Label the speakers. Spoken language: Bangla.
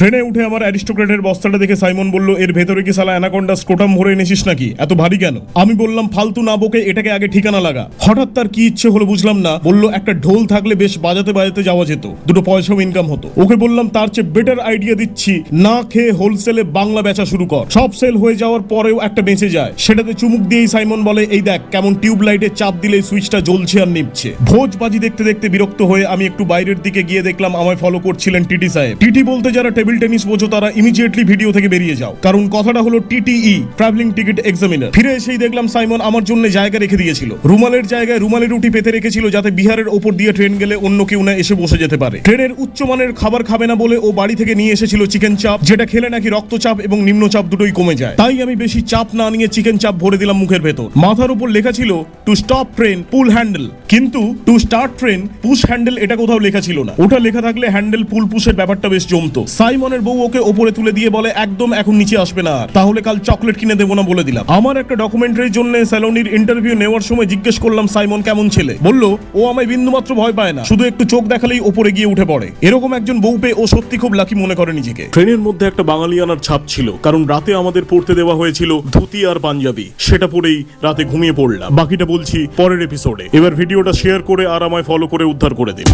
Speaker 1: ট্রেনে উঠে আমার অ্যারিস্টোক্রেটের বস্তাটা দেখে সাইমন বলল, এর ভেতরে কি সালা অ্যানাকোন্ডা স্ক্রোটাম ভরে এনেছিস নাকি? এত ভারী কেন? আমি বললাম, ফালতু না বকে এটাকে আগে ঠিকানা লাগা। হঠাৎ তার কি ইচ্ছে হলো বুঝলাম না, বলল একটা ঢোল থাকলে বেশ বাজাতে বাজাতে যাওয়া যেত, দুটো পয়সাও ইনকাম হতো। ওকে বললাম তার চেয়ে বেটার আইডিয়া দিচ্ছি, না খেয়ে হোলসেলে বাংলা বেচা শুরু কর, সব সেল হয়ে যাওয়ার পরেও একটা বেঁচে যায়। সেটাতে চুমুক দিয়েই সাইমন বলে, এই দেখ কেমন টিউব লাইটে চাপ দিলে সুইচটা জ্বলছে আর নিভছে। ভোজবাজি দেখতে দেখতে বিরক্ত হয়ে আমি একটু বাইরের দিকে গিয়ে দেখলাম আমায় ফলো করছিলেন টিটি সাহেব। টিটি বলতে যারা টেবিল টেনিস বোঝো তারা ইমিডিয়েটলি ভিডিও থেকে বেরিয়ে যাও, কারণ কথাটা হলো টিটিই, ট্রাভেলিং টিকিট এক্সামিনার। ফিরে এসেই দেখলাম সাইমন আমার জন্য জায়গা রেখে দিয়েছিল, রুমালের জায়গায় রুমালি রুটি পেতে রেখেছিল, যাতে বিহারের ওপর দিয়ে ট্রেন গেলে অন্য কেউ না এসে বসে যেতে পারে। ট্রেনের উচ্চমানের খাবার খাবে না বলে ও বাড়ি থেকে নিয়ে এসেছিল চিকেন চাপ, যেটা খেলে নাকি রক্তচাপ এবং নিম্নচাপ দুটোই কমে যায়। তাই আমি বেশি চাপ না নিয়ে চিকেন চাপ ভরে দিলাম মুখের ভেতর। মাথার উপর লেখা ছিল to stop train pull handle, কিন্তু to start train push handle এটা কোথাও লেখা ছিল না। ওটা লেখা থাকলে হ্যান্ডেল পুল পুশের ব্যাপারটা বেশ জমতো। সাইমনের বউ ওকে ওপরে তুলে দিয়ে বলে, একদম এখন নিচে আসবে না, আর তাহলে কাল চকলেট কিনে দেবো না বলে দিলাম। আমার একটা ডকুমেন্টারির জন্য স্যালোনির ইন্টারভিউ নেওয়ার সময় জিজ্ঞেস করলাম সাইমন কেমন ছেলে। বলল ও আমায় বিন্দুমাত্র ভয় পায় না, শুধু একটু চোখ দেখালেই ওপরে গিয়ে উঠে পড়ে। এরকম একজন বউ পেয়ে ও সত্যি খুব লাকি মনে করে নিজেকে। ট্রেনের মধ্যে একটা বাঙালিয়ানার ছাপ ছিল, কারণ রাতে আমাদের পড়তে দেওয়া হয়েছিল ধুতি আর পাঞ্জাবি, সেটা পরেই রাতে ঘুমিয়ে পড়লাম। বাকিটা বলছি পরের এপিসোডে। এবার ভিডিওটা শেয়ার করে আর আমায় ফলো করে উদ্ধার করে দিন।